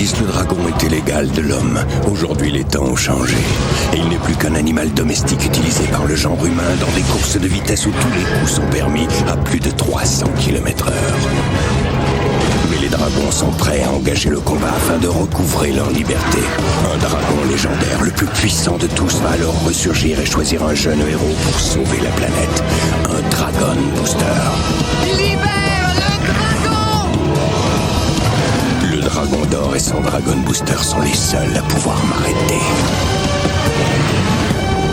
Jadis, le dragon était l'égal de l'homme. Aujourd'hui, les temps ont changé. Et il n'est plus qu'un animal domestique utilisé par le genre humain dans des courses de vitesse où tous les coups sont permis à plus de 300 km/h. Mais les dragons sont prêts à engager le combat afin de recouvrer leur liberté. Un dragon légendaire, le plus puissant de tous, va alors ressurgir et choisir un jeune héros pour sauver la planète. Un Dragon Booster. Libère le dragon! Le Dragon d'Or et son Dragon Booster sont les seuls à pouvoir m'arrêter.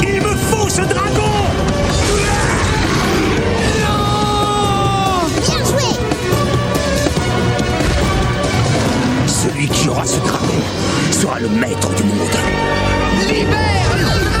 Il me faut ce dragon! Bien joué! Celui qui aura ce dragon sera le maître du monde. Libère le dragon!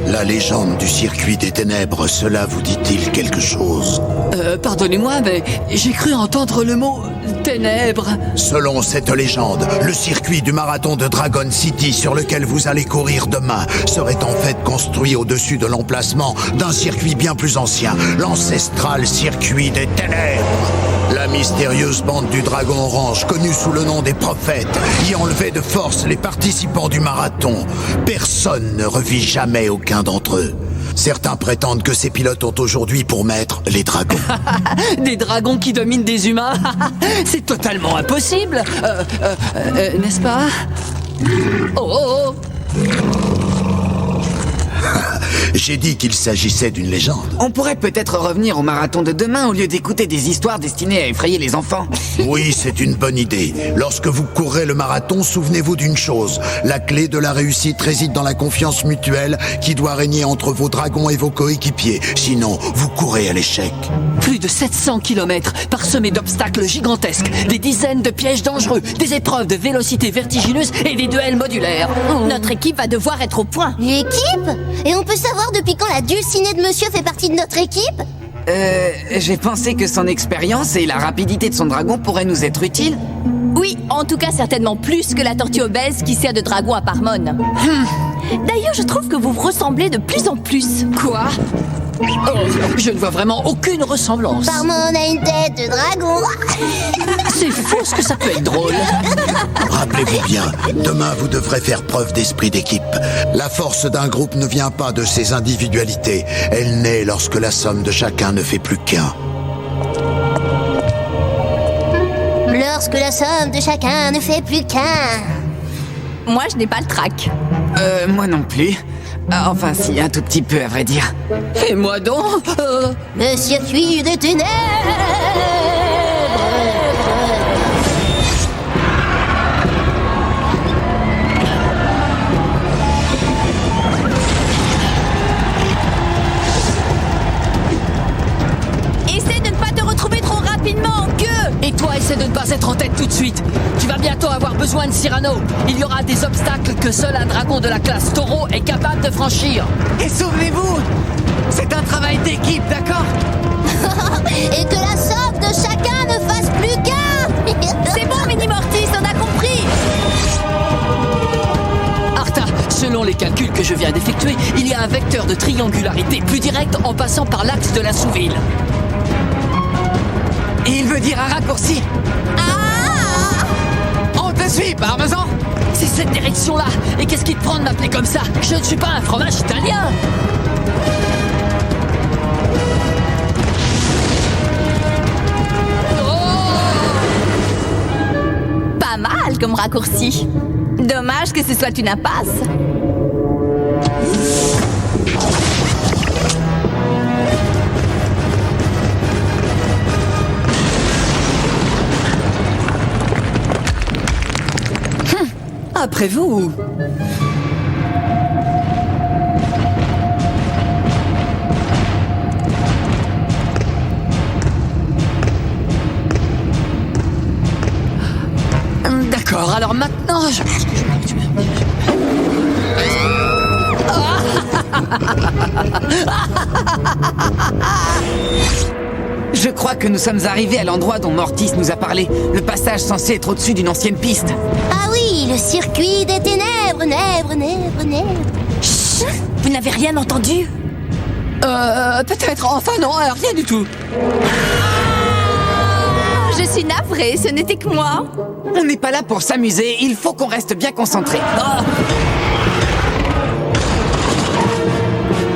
La légende du circuit des ténèbres, cela vous dit-il quelque chose? Pardonnez-moi, mais j'ai cru entendre le mot ténèbres. Selon cette légende, le circuit du marathon de Dragon City sur lequel vous allez courir demain serait en fait construit au-dessus de l'emplacement d'un circuit bien plus ancien, l'ancestral circuit des ténèbres. La mystérieuse bande du Dragon Orange, connue sous le nom des Prophètes, y enlevait de force les participants du marathon. Personne ne revit jamais aucun d'entre eux. Certains prétendent que ces pilotes ont aujourd'hui pour maître les dragons. Des dragons qui dominent des humains. C'est totalement impossible. N'est-ce pas? Oh. J'ai dit qu'il s'agissait d'une légende. On pourrait peut-être revenir au marathon de demain au lieu d'écouter des histoires destinées à effrayer les enfants. Oui, c'est une bonne idée. Lorsque vous courrez le marathon, souvenez-vous d'une chose. La clé de la réussite réside dans la confiance mutuelle qui doit régner entre vos dragons et vos coéquipiers. Sinon, vous courez à l'échec. Plus de 700 km parsemés d'obstacles gigantesques, des dizaines de pièges dangereux, des épreuves de vélocité vertigineuse et des duels modulaires. Notre équipe va devoir être au point. L'équipe? Et on peut savoir depuis quand la dulcinée de monsieur fait partie de notre équipe? J'ai pensé que son expérience et la rapidité de son dragon pourraient nous être utiles. Oui, en tout cas certainement plus que la tortue obèse qui sert de dragon à Parmon. D'ailleurs, je trouve que vous vous ressemblez de plus en plus. Quoi? Oh, je ne vois vraiment aucune ressemblance. Parmon a une tête de dragon. C'est fou ce que ça peut être drôle. Rappelez-vous bien, demain vous devrez faire preuve d'esprit d'équipe. La force d'un groupe ne vient pas de ses individualités. Elle naît lorsque la somme de chacun ne fait plus qu'un. Lorsque la somme de chacun ne fait plus qu'un. Moi, je n'ai pas le trac. Moi non plus. Enfin si, un tout petit peu à vrai dire. Et moi donc Le circuit des ténèbres. Essaie de ne pas te retrouver trop rapidement en queue. Et toi, essaie de ne pas être en tête tout de suite. Tu vas bientôt avoir besoin de Cyrano. Il y aura des obstacles que seul un dragon de la classe Taureau est capable de franchir. Et souvenez-vous, c'est un travail d'équipe, d'accord? Et que la somme de chacun ne fasse plus qu'un. C'est bon, Mini Mortis, on a compris. Arta, selon les calculs que je viens d'effectuer, il y a un vecteur de triangularité plus direct en passant par l'axe de la sous-ville. Et il veut dire un raccourci. On te suit, parmesan. C'est cette direction-là. Et qu'est-ce qui te prend de m'appeler comme ça? Je ne suis pas un fromage italien. Pas mal comme raccourci. Dommage que ce soit une impasse. Après vous. D'accord, alors maintenant Je crois que nous sommes arrivés à l'endroit dont Mortis nous a parlé. Le passage censé être au-dessus d'une ancienne piste. Ah oui, le circuit des ténèbres, nèbres. Chut, vous n'avez rien entendu? peut-être, enfin non, rien du tout. Je suis navrée, ce n'était que moi. On n'est pas là pour s'amuser, il faut qu'on reste bien concentré. Oh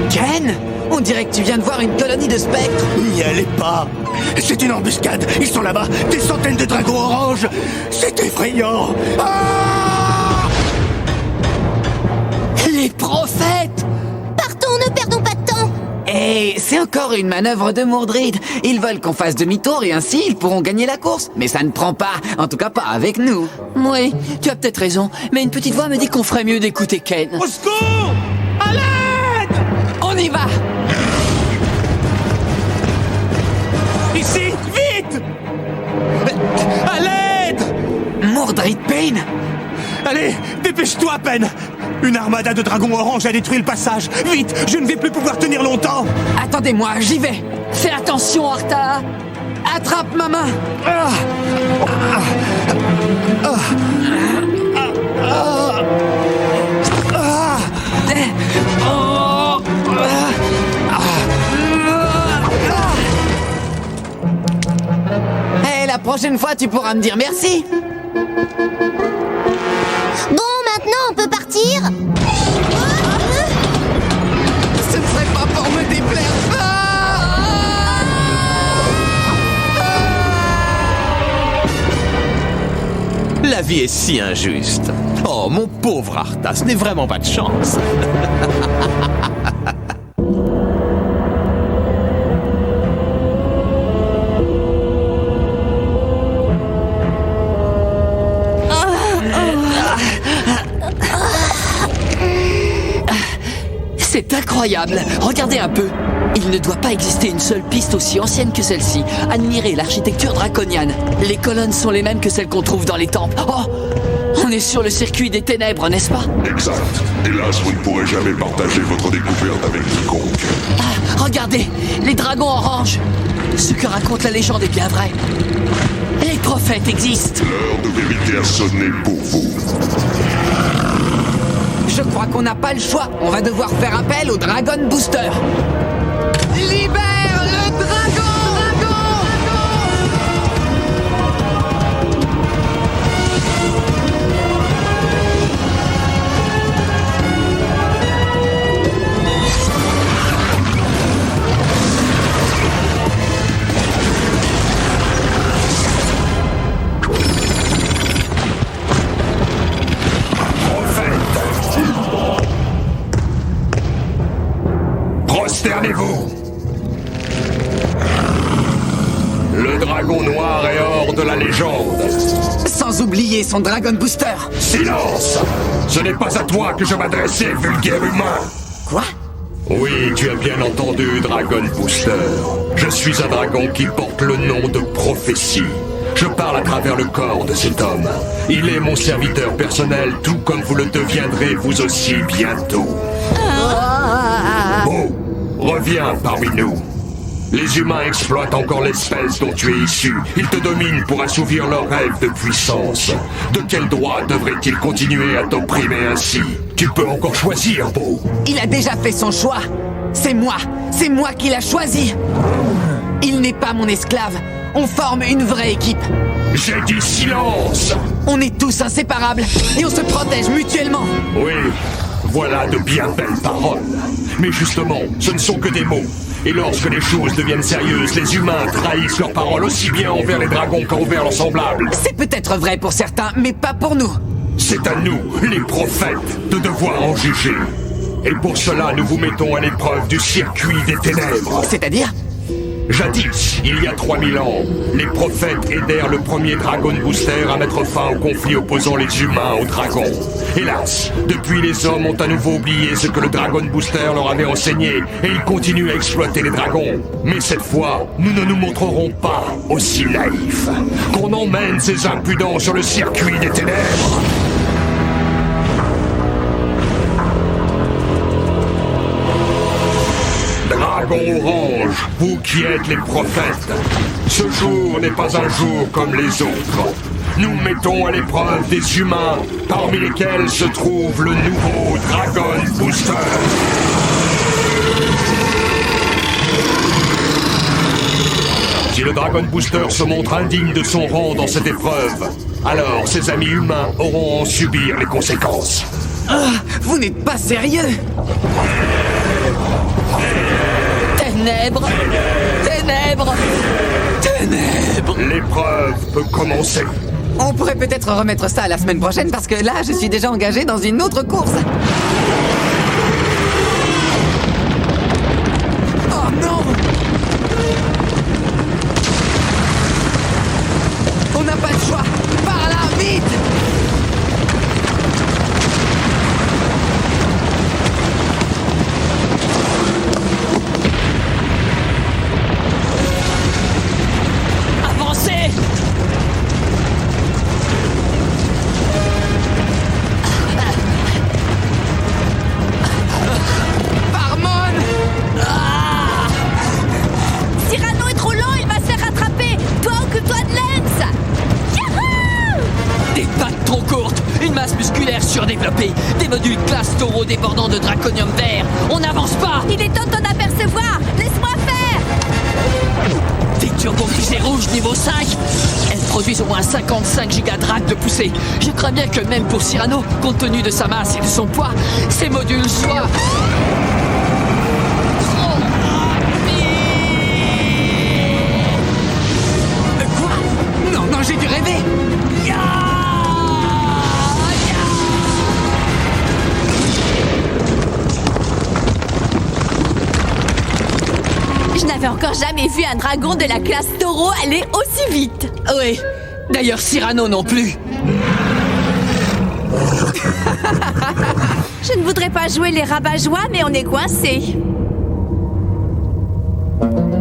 Ken, on dirait que tu viens de voir une colonie de spectres. N'y allez pas. C'est une embuscade. Ils sont là-bas. Des centaines de dragons oranges. C'est effrayant. Ah! Les prophètes! Partons, ne perdons pas de temps. Et c'est encore une manœuvre de Mordred. Ils veulent qu'on fasse demi-tour et ainsi ils pourront gagner la course. Mais ça ne prend pas, en tout cas pas avec nous. Oui, tu as peut-être raison, mais une petite voix me dit qu'on ferait mieux d'écouter Ken. Au secours! À l'aide! On y va! Ici, vite! À l'aide! Mordred Payne? Allez, dépêche-toi à peine! Une armada de dragons oranges a détruit le passage. Vite, je ne vais plus pouvoir tenir longtemps. Attendez-moi, j'y vais. Fais attention, Arta! Attrape ma main. Hey, la prochaine fois, tu pourras me dire merci. Bon, maintenant, on peut partir. Ce ne serait pas pour me déplaire. La vie est si injuste. Oh, mon pauvre Arta, ce n'est vraiment pas de chance. C'est incroyable! Regardez un peu! Il ne doit pas exister une seule piste aussi ancienne que celle-ci. Admirez l'architecture draconiane. Les colonnes sont les mêmes que celles qu'on trouve dans les temples. Oh! On est sur le circuit des ténèbres, n'est-ce pas? Exact. Hélas, vous ne pourrez jamais partager votre découverte avec quiconque. Ah, regardez! Les dragons oranges! Ce que raconte la légende est bien vrai. Les prophètes existent! L'heure de vérité a sonné pour vous. Je crois qu'on n'a pas le choix. On va devoir faire appel au Dragon Booster. Libère le dragon! Prosternez-vous! Le dragon noir est hors de la légende. Sans oublier son Dragon Booster. Silence! Ce n'est pas à toi que je m'adressais, vulgaire humain! Quoi? Oui, tu as bien entendu, Dragon Booster. Je suis un dragon qui porte le nom de prophétie. Je parle à travers le corps de cet homme. Il est mon serviteur personnel, tout comme vous le deviendrez vous aussi bientôt. Bon, reviens parmi nous. Les humains exploitent encore l'espèce dont tu es issu. Ils te dominent pour assouvir leurs rêves de puissance. De quel droit devraient-ils continuer à t'opprimer ainsi? Tu peux encore choisir, Beau. Il a déjà fait son choix. C'est moi qui l'a choisi. Il n'est pas mon esclave. On forme une vraie équipe. J'ai dit silence! On est tous inséparables et on se protège mutuellement. Oui, voilà de bien belles paroles. Mais justement, ce ne sont que des mots. Et lorsque les choses deviennent sérieuses, les humains trahissent leurs paroles aussi bien envers les dragons qu'envers leurs semblables. C'est peut-être vrai pour certains, mais pas pour nous. C'est à nous, les prophètes, de devoir en juger. Et pour cela, nous vous mettons à l'épreuve du circuit des ténèbres. C'est-à-dire ? Jadis, il y a 3000 ans, les prophètes aidèrent le premier Dragon Booster à mettre fin au conflit opposant les humains aux dragons. Hélas, depuis les hommes ont à nouveau oublié ce que le Dragon Booster leur avait enseigné et ils continuent à exploiter les dragons. Mais cette fois, nous ne nous montrerons pas aussi naïfs. Qu'on emmène ces impudents sur le circuit des ténèbres. Dragon orange, vous qui êtes les prophètes, ce jour n'est pas un jour comme les autres. Nous mettons à l'épreuve des humains, parmi lesquels se trouve le nouveau Dragon Booster. Si le Dragon Booster se montre indigne de son rang dans cette épreuve, alors ses amis humains auront à en subir les conséquences. Vous n'êtes pas sérieux? Ténèbres! Ténèbres! Ténèbres! L'épreuve peut commencer. On pourrait peut-être remettre ça à la semaine prochaine parce que là, je suis déjà engagé dans une autre course. Oh non! On n'a pas le choix! Par là, vite! Avancez! Cyrano est trop lent, il va se faire rattraper. Toi, occupe-toi de Lens. Yahoo! Des pattes trop courtes, une masse musculaire surdéveloppée, des modules classe taureau débordant de draconium vert. On n'avance pas! Il est temps d'apercevoir. Laisse-moi faire. Des turbofusées rouges niveau 5. Elles produisent au moins 55 gigadracs de poussée. Je crains bien que même pour Cyrano, compte tenu de sa masse et de son poids, ces modules soient... Quoi? Non, non, j'ai dû rêver! Je n'avais encore jamais vu un dragon de la classe taureau aller aussi vite. Oui, d'ailleurs Cyrano non plus. Je ne voudrais pas jouer les rabat-joie, mais on est coincés.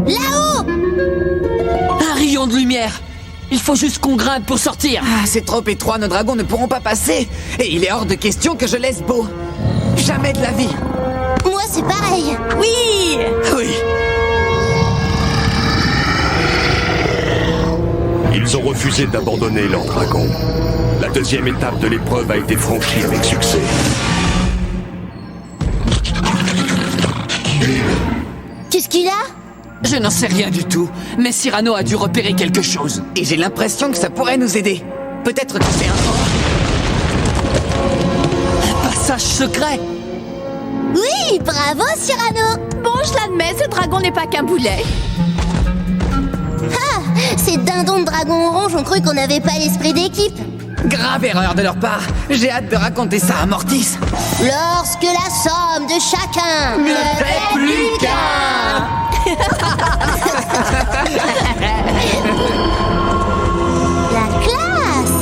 Là-haut! Un rayon de lumière. Il faut juste qu'on grimpe pour sortir. Ah, c'est trop étroit, nos dragons ne pourront pas passer. Et il est hors de question que je laisse Beau. Jamais de la vie. Moi, c'est pareil. Oui! Oui. Ils ont refusé d'abandonner leur dragon. La deuxième étape de l'épreuve a été franchie avec succès. Qu'est-ce qu'il a? Je n'en sais rien du tout, mais Cyrano a dû repérer quelque chose. Et j'ai l'impression que ça pourrait nous aider. Peut-être que c'est Un passage secret. Oui, bravo, Cyrano. Bon, je l'admets, ce dragon n'est pas qu'un boulet. Ah, ces dindons de dragon orange ont cru qu'on n'avait pas l'esprit d'équipe. grave erreur de leur part. J'ai hâte de raconter ça à Mortis. Lorsque la somme de chacun ne fait plus qu'un. La classe.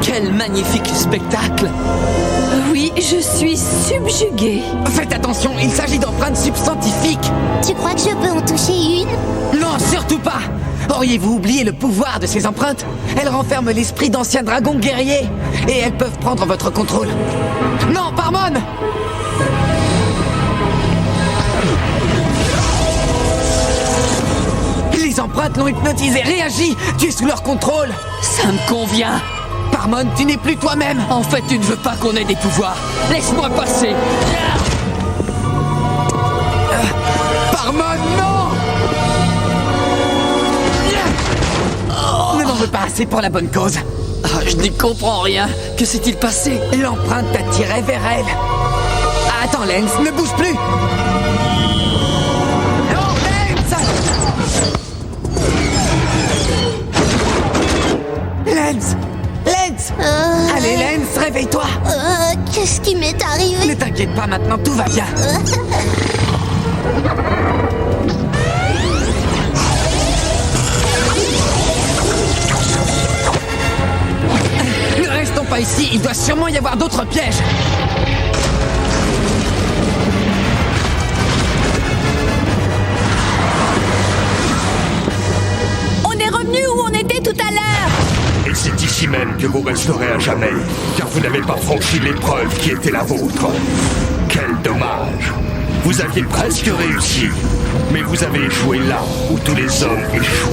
Quel magnifique spectacle! Oui, je suis subjuguée. Faites attention, il s'agit d'empreintes substantifiques. Tu crois que je peux en toucher une? Non, surtout pas. Auriez-vous oublié le pouvoir de ces empreintes? Elles renferment l'esprit d'anciens dragons guerriers. Et elles peuvent prendre votre contrôle. Non, Parmon! Les empreintes l'ont hypnotisé, réagis! Tu es sous leur contrôle! Ça me convient! Parmon, tu n'es plus toi-même! En fait, tu ne veux pas qu'on ait des pouvoirs. Laisse-moi passer! Parmon, non! Ne m'en veux pas, c'est pour la bonne cause. Ah, je n'y comprends rien. Que s'est-il passé? L'empreinte t'attirait vers elle. Attends, Lens, ne bouge plus! Non, Lens! Lens! Lens! Allez, Lens, réveille-toi! Qu'est-ce qui m'est arrivé? Ne t'inquiète pas, maintenant tout va bien. Ne restons pas ici, il doit sûrement y avoir d'autres pièges. On est revenu où on était tout à l'heure. Et c'est ici même que vous resterez à jamais, car vous n'avez pas franchi l'épreuve qui était la vôtre. Quel dommage! Vous aviez presque réussi, mais vous avez échoué là où tous les hommes échouent.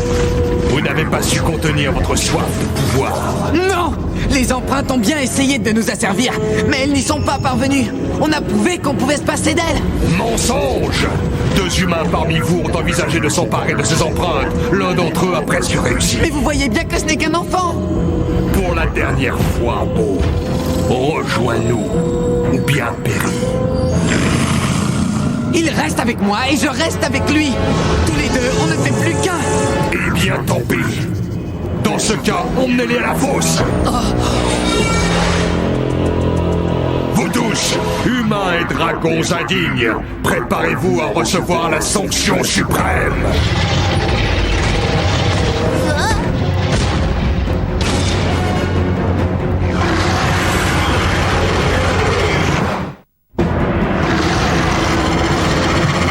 Vous n'avez pas su contenir votre soif de pouvoir. Non! Les empreintes ont bien essayé de nous asservir, mais elles n'y sont pas parvenues. On a prouvé qu'on pouvait se passer d'elles. Mensonge! 2 humains parmi vous ont envisagé de s'emparer de ces empreintes. L'un d'entre eux a presque réussi. Mais vous voyez bien que ce n'est qu'un enfant. Pour la dernière fois, Beau, rejoins-nous ou bien péris. Il reste avec moi et je reste avec lui. Tous les deux, on ne fait plus qu'un. Eh bien, tant pis. Dans ce cas, emmenez-les à la fosse. Vous tous, humains et dragons indignes, préparez-vous à recevoir la sanction suprême.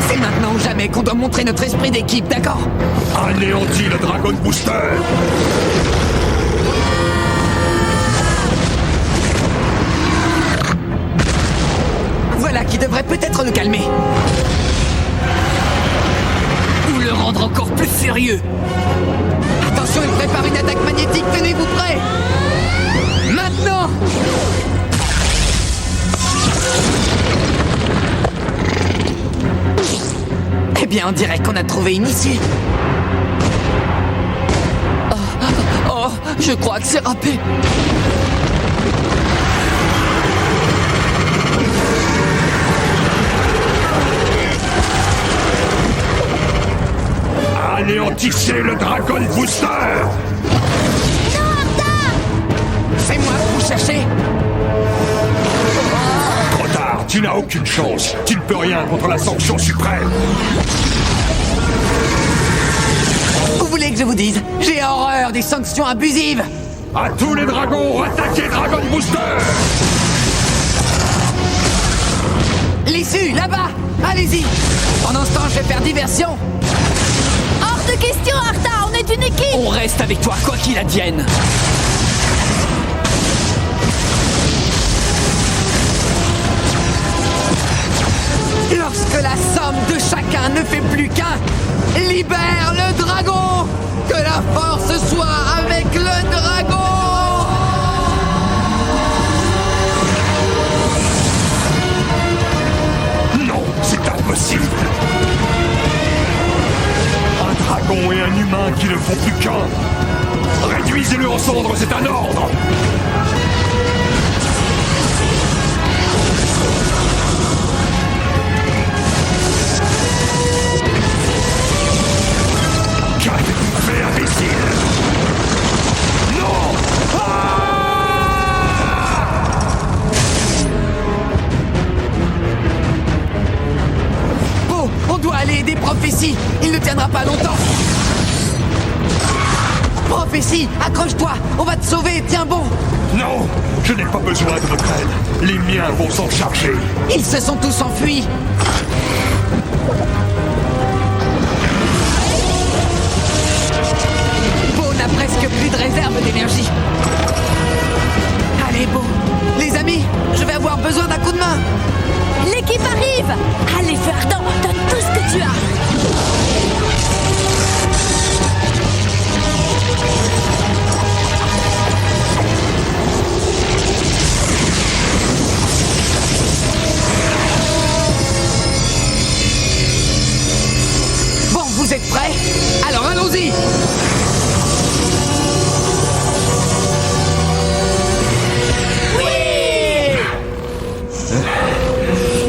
C'est maintenant ou jamais qu'on doit montrer notre esprit d'équipe, d'accord? Anéantis le Dragon Booster. Voilà qui devrait peut-être le calmer. Ou le rendre encore plus sérieux. Attention, il prépare une attaque magnétique, tenez-vous prêts. Maintenant! Eh bien, on dirait qu'on a trouvé une issue. Oh, je crois que c'est râpé. Anéantissez le Dragon Booster. C'est moi que vous cherchez. Trop tard, tu n'as aucune chance. Tu ne peux rien contre la sanction suprême. Vous voulez que je vous dise? J'ai horreur des sanctions abusives. À tous les dragons, attaquez Dragon Booster. L'issue, là-bas. Allez-y. Pendant ce temps, je vais faire diversion. Hors de question, Artha, on est une équipe. On reste avec toi, quoi qu'il advienne. Lorsque la somme de chacun ne fait plus qu'un, libère le dragon! Que la force soit avec le dragon! Non, c'est impossible. Un dragon et un humain qui ne font plus qu'un. Réduisez-le en cendres, c'est un ordre. Qu'avez-vous fait, imbécile? Non! Bon, on doit aller aider Prophétie. Il ne tiendra pas longtemps. Prophétie, accroche-toi. On va te sauver, tiens bon. Non! Je n'ai pas besoin de votre aide. Les miens vont s'en charger. Ils se sont tous enfuis. Beau n'a presque plus de réserve d'énergie. Allez, Beau. Les amis, je vais avoir besoin d'un coup de main. L'équipe arrive. Allez, feu ardent, donne tout ce que tu as. Bon, vous êtes prêts? Alors allons-y.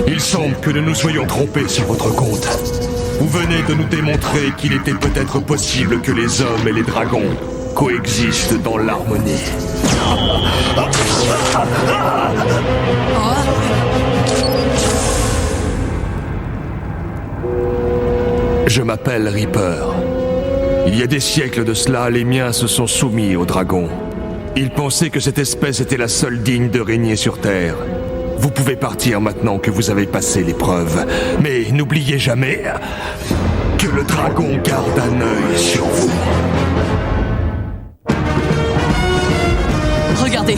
Il semble que nous nous soyons trompés sur votre compte. Vous venez de nous démontrer qu'il était peut-être possible que les hommes et les dragons coexistent dans l'harmonie. Je m'appelle Reaper. Il y a des siècles de cela, les miens se sont soumis aux dragons. Ils pensaient que cette espèce était la seule digne de régner sur Terre. Vous pouvez partir maintenant que vous avez passé l'épreuve. Mais n'oubliez jamais que le dragon garde un œil sur vous. Regardez,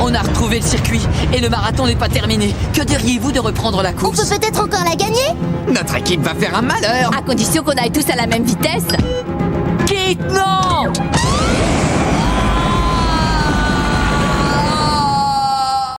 on a retrouvé le circuit et le marathon n'est pas terminé. Que diriez-vous de reprendre la On course? peut peut-être encore la gagner? Notre équipe va faire un malheur. À condition qu'on aille tous à la même vitesse. Quitte, non!